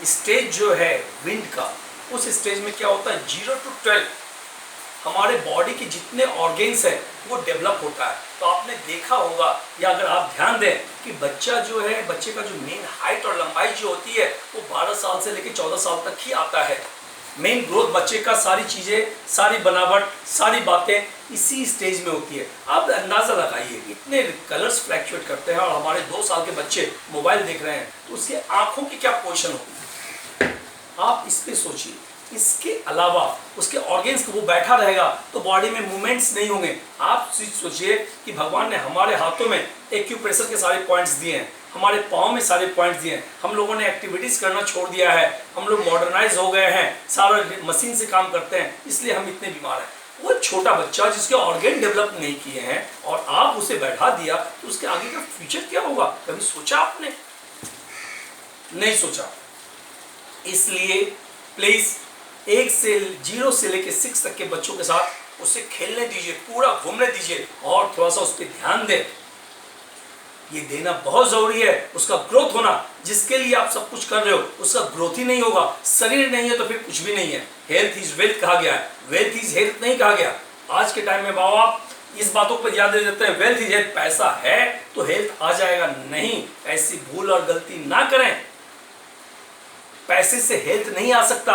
Stage जो है wind का, उस स्टेज में क्या होता है 0 to 12 हमारे बॉडी के जितने ऑर्गेन्स हैं वो डेवलप होता है। तो आपने देखा होगा या अगर आप ध्यान दें कि बच्चा जो है, बच्चे का जो मेन हाइट और लंबाई जो होती है वो 12 साल से लेकर 14 साल तक ही आता है। मेन ग्रोथ बच्चे का सारी चीज़ें, सारी बनावट, सारी बातें इसी स्टेज में होती है। आप अंदाज़ा लगाइए इतने कलर्स फ्लैक्चुएट करते हैं और हमारे 2 साल के बच्चे मोबाइल देख रहे हैं तो उसके आँखों की क्या पोजीशन होगी, आप इस पर सोचिए। इसके अलावा उसके ऑर्गेन्स को वो बैठा रहेगा तो बॉडी में मूवमेंट्स नहीं होंगे। आप सोचिए कि भगवान ने हमारे हाथों में एक्यूप्रेशर के सारे पॉइंट्स दिए हैं, हमारे पाँव में सारे पॉइंट्स दिए हैं। हम लोगों ने एक्टिविटीज़ करना छोड़ दिया है, हम लोग मॉडर्नाइज हो गए हैं, सारा मशीन से काम करते हैं, इसलिए हम इतने बीमार हैं। वो छोटा बच्चा जिसके ऑर्गेन डेवलप नहीं किए हैं और आप उसे बैठा दिया तो उसके आगे का फ्यूचर क्या होगा, कभी सोचा आपने? नहीं सोचा। इसलिए प्लीज़ 0 से लेकर 6 तक के बच्चों के साथ उसे खेलने दीजिए, पूरा घूमने दीजिए और थोड़ा सा उस पर ध्यान दें। ये देना बहुत ज़रूरी है, उसका ग्रोथ होना। जिसके लिए आप सब कुछ कर रहे हो उसका ग्रोथ ही नहीं होगा, शरीर नहीं है तो फिर कुछ भी नहीं है। हेल्थ इज वेल्थ कहा गया है, वेल्थ इज हेल्थ नहीं कहा गया। आज के टाइम में बाबा इस बातों पर याद दे देते हैं, वेल्थ इज हेल्थ, पैसा है तो हेल्थ आ जाएगा। नहीं, ऐसी भूल और गलती ना करें। पैसे से हेल्थ नहीं आ सकता,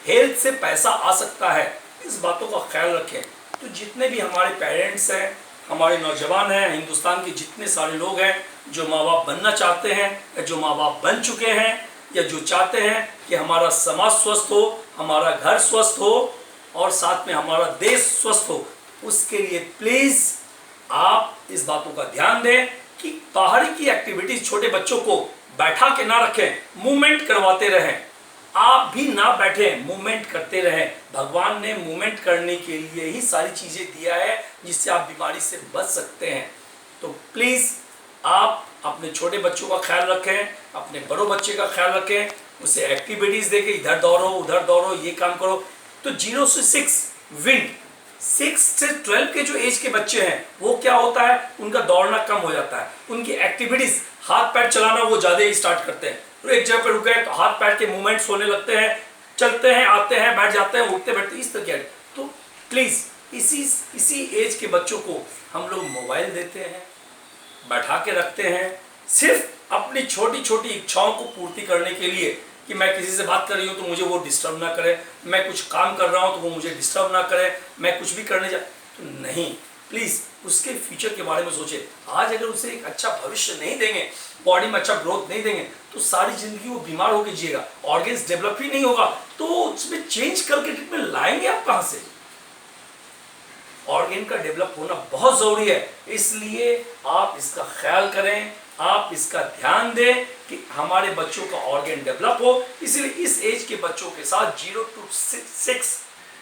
हेल्थ से पैसा आ सकता है। इस बातों का ख्याल रखें। तो जितने भी हमारे पेरेंट्स हैं, हमारे नौजवान हैं, हिंदुस्तान के जितने सारे लोग हैं जो माँ बाप बनना चाहते हैं या जो माँ बाप बन चुके हैं या जो चाहते हैं कि हमारा समाज स्वस्थ हो, हमारा घर स्वस्थ हो और साथ में हमारा देश स्वस्थ हो, उसके लिए प्लीज़ आप इस बातों का ध्यान दें कि बाहर की एक्टिविटीज़ छोटे बच्चों को बैठा के ना रखें, मूवमेंट करवाते रहें। आप भी ना बैठे, मूवमेंट करते रहें। भगवान ने मूवमेंट करने के लिए ही सारी चीज़ें दिया है जिससे आप बीमारी से बच सकते हैं। तो प्लीज़ आप अपने छोटे बच्चों का ख्याल रखें, अपने बड़ों बच्चे का ख्याल रखें, उसे एक्टिविटीज़ देके इधर दौड़ो उधर दौड़ो, ये काम करो। तो 0 से 6 विंड, 6 से 12 के जो एज के बच्चे हैं वो क्या होता है, उनका दौड़ना कम हो जाता है, उनकी एक्टिविटीज़ हाथ पैर चलाना वो ज़्यादा ही स्टार्ट करते हैं। तो एक जगह पर रुक गए तो हाथ पैर के मूवमेंट्स होने लगते हैं, चलते हैं, आते हैं, बैठ जाते हैं, उठते बैठते, इस तरह के। तो प्लीज़ इसी एज के बच्चों को हम लोग मोबाइल देते हैं, बैठा के रखते हैं, सिर्फ अपनी छोटी छोटी इच्छाओं को पूर्ति करने के लिए कि मैं किसी से बात कर रही हूँ तो मुझे वो डिस्टर्ब ना करे, मैं कुछ काम कर रहा हूँ तो वो मुझे डिस्टर्ब ना करे, मैं कुछ भी करने तो नहीं। प्लीज़ उसके फ्यूचर के बारे में सोचें। आज अगर उसे एक अच्छा भविष्य नहीं देंगे, बॉडी में अच्छा ग्रोथ नहीं देंगे तो सारी जिंदगी वो बीमार होकर जिएगा, ऑर्गेन्स डेवलप ही नहीं होगा। तो उसमें चेंज करके ट्रीटमेंट लाएंगे आप कहाँ से? ऑर्गेन का डेवलप होना बहुत ज़रूरी है, इसलिए आप इसका ख्याल करें, आप इसका ध्यान दें कि हमारे बच्चों का ऑर्गेन डेवलप हो। इसलिए इस एज के बच्चों के साथ 0 to 6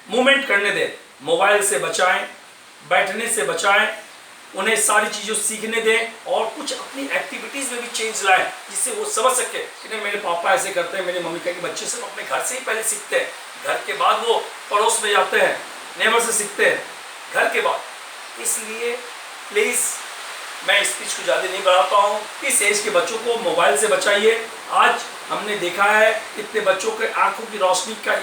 मूवमेंट करने दें, मोबाइल से बचाएं, बैठने से बचाएं, उन्हें सारी चीज़ों सीखने दें और कुछ अपनी एक्टिविटीज़ में भी चेंज लाएं जिससे वो समझ सके कि नहीं मेरे पापा ऐसे करते हैं, मेरी मम्मी कहती। बच्चे सिर्फ अपने घर से ही पहले सीखते हैं, घर के बाद वो पड़ोस में जाते हैं, नेबर से सीखते हैं, घर के बाद। इसलिए प्लीज़ मैं स्पीच को ज़्यादा नहीं बढ़ाता हूँ, इस एज के बच्चों को मोबाइल से बचाइए। आज हमने देखा है इतने बच्चों के आंखों की रोशनी का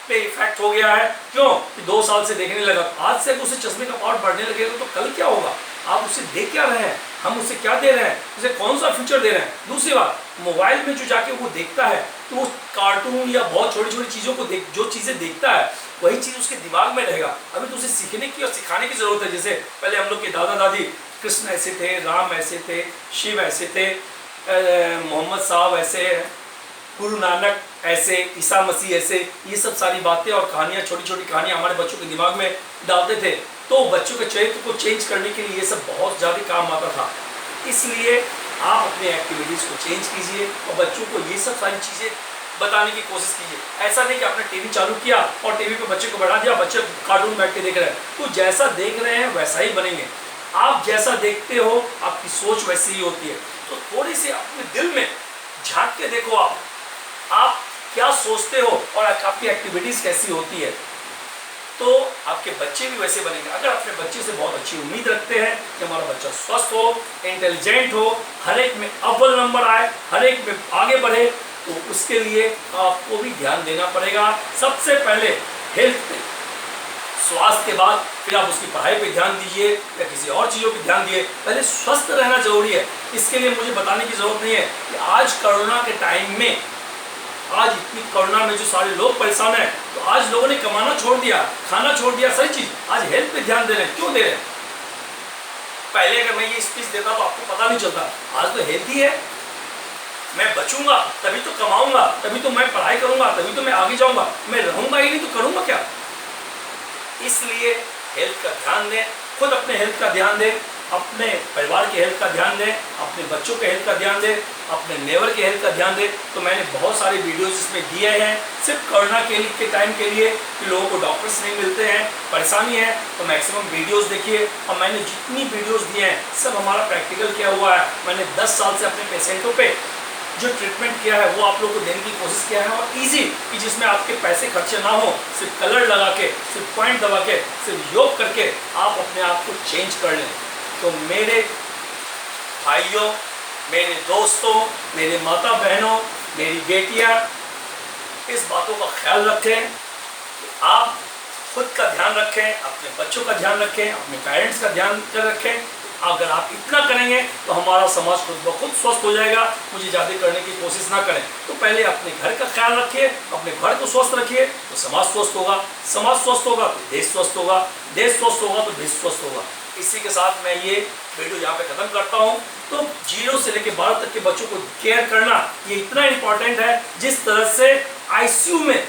पे इफेक्ट हो गया है। क्यों? कि 2 साल से देखने लगा, आज से उसे चश्मे का पावर बढ़ने लगेगा तो कल क्या होगा? आप उसे देख क्या रहे हैं, हम उसे क्या दे रहे हैं, उसे कौन सा फ्यूचर दे रहे हैं? दूसरी बात, मोबाइल में जो जाके वो देखता है तो वो कार्टून या बहुत छोटी छोटी चीज़ों को जो चीज़ें देखता है वही चीज़ उसके दिमाग में रहेगा। अभी तो उसे सीखने की और सिखाने की ज़रूरत है। जैसे पहले हम लोग के दादा दादी, कृष्ण ऐसे थे, राम ऐसे थे, शिव ऐसे थे, मोहम्मद साहब ऐसे, गुरु नानक ऐसे, ईसा मसीह ऐसे, ये सब सारी बातें और कहानियाँ, छोटी छोटी कहानियाँ हमारे बच्चों के दिमाग में डालते थे। तो बच्चों के चरित्र को चेंज करने के लिए ये सब बहुत ज़्यादा काम आता था। इसलिए आप अपने एक्टिविटीज़ को चेंज कीजिए और बच्चों को ये सब सारी चीज़ें बताने की कोशिश कीजिए। ऐसा नहीं कि आपने टीवी चालू किया और टीवी पे बच्चे को बैठा दिया, बच्चे कार्टून बैठ के देख रहे हैं। तो जैसा देख रहे हैं वैसा ही बनेंगे। आप जैसा देखते हो आपकी सोच वैसी ही होती है। तो थोड़ी सी अपने दिल में झांक के देखो, आप क्या सोचते हो और आपकी एक्टिविटीज़ कैसी होती है, तो आपके बच्चे भी वैसे बनेंगे। अगर अपने बच्चे से बहुत अच्छी उम्मीद रखते हैं कि हमारा बच्चा स्वस्थ हो, इंटेलिजेंट हो, हर एक में अव्वल नंबर आए, हर एक में आगे बढ़े, तो उसके लिए आपको भी ध्यान देना पड़ेगा। सबसे पहले हेल्थ पे, स्वास्थ्य के बाद फिर आप उसकी पढ़ाई पे ध्यान दीजिए या किसी और चीज़ों पे ध्यान दिए। पहले स्वस्थ रहना जरूरी है। इसके लिए मुझे बताने की जरूरत नहीं है कि आज कोरोना के टाइम में, आज इतनी कोरोना में जो सारे लोग परेशान हैं, तो आज लोगों ने कमाना छोड़ दिया, खाना छोड़ दिया, सही चीज, आज हेल्थ पे ध्यान दे रहे हैं। क्यों दे रहे हैं? पहले अगर मैं ये स्पीच देता तो आपको पता नहीं चलता। आज तो हेल्थी है, मैं बचूंगा तभी तो कमाऊंगा, तभी तो मैं पढ़ाई करूंगा, तभी तो मैं आगे जाऊंगा। मैं रहूंगा ही नहीं तो करूंगा क्या? इसलिए हेल्थ का ध्यान दें, खुद अपने हेल्थ का ध्यान दें, अपने परिवार के हेल्थ का ध्यान दें, अपने बच्चों के हेल्थ का ध्यान दें, अपने नेबर के हेल्थ का ध्यान दें। तो मैंने बहुत सारे वीडियोस इसमें दिए हैं सिर्फ कोरोना के टाइम के लिए कि लोगों को डॉक्टर्स नहीं मिलते हैं, परेशानी है, तो मैक्सिमम वीडियोस देखिए। और मैंने जितनी वीडियोस दिए हैं सब हमारा प्रैक्टिकल किया हुआ है। मैंने 10 साल से अपने पेशेंटों पे जो ट्रीटमेंट किया है वो आप लोग को देने की कोशिश किया है, और इजी कि जिसमें आपके पैसे खर्चे ना हो, सिर्फ कलर लगा के, सिर्फ पॉइंट दबा के, सिर्फ योग करके आप अपने आप को चेंज कर लें। तो मेरे भाइयों, मेरे दोस्तों, मेरे माता बहनों, मेरी बेटियां, इस बातों का ख्याल रखें कि आप खुद का ध्यान रखें, अपने बच्चों का ध्यान रखें, अपने पेरेंट्स का ध्यान रखें। अगर आप इतना करेंगे तो हमारा समाज खुद ब खुद स्वस्थ हो जाएगा। मुझे ज़्यादा करने की कोशिश ना करें। तो पहले अपने घर का ख्याल रखिए, अपने घर को स्वस्थ रखिए, तो समाज स्वस्थ होगा, समाज स्वस्थ होगा तो देश स्वस्थ होगा, देश स्वस्थ होगा तो विश्व स्वस्थ होगा। इसी के साथ मैं ये वीडियो यहाँ पे ख़त्म करता हूँ। तो 0 से लेकर 12 तक के बच्चों को केयर करना ये इतना इम्पॉर्टेंट है, जिस तरह से ICU में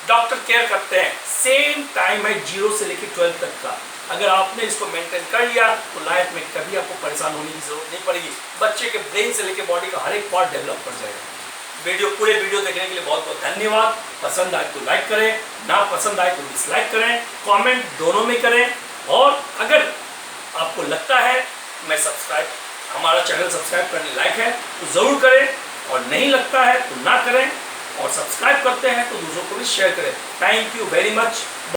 डॉक्टर केयर करते हैं, सेम टाइम है 0 से लेकर 12 तक का। अगर आपने इसको मेंटेन कर लिया तो लाइफ में कभी आपको परेशान होने की जरूरत नहीं पड़ेगी। बच्चे के ब्रेन से लेकर बॉडी का हर एक पार्ट डेवलप कर जाएगा। पूरे वीडियो देखने के लिए बहुत बहुत धन्यवाद। पसंद आए तो लाइक करें, ना पसंद आए तो डिसलाइक करें, कमेंट दोनों में करें। और अगर आपको लगता है हमारा चैनल सब्सक्राइब करने लायक है तो ज़रूर करें, और नहीं लगता है तो ना करें। और सब्सक्राइब करते हैं तो दूसरों को भी शेयर करें। Thank you very much.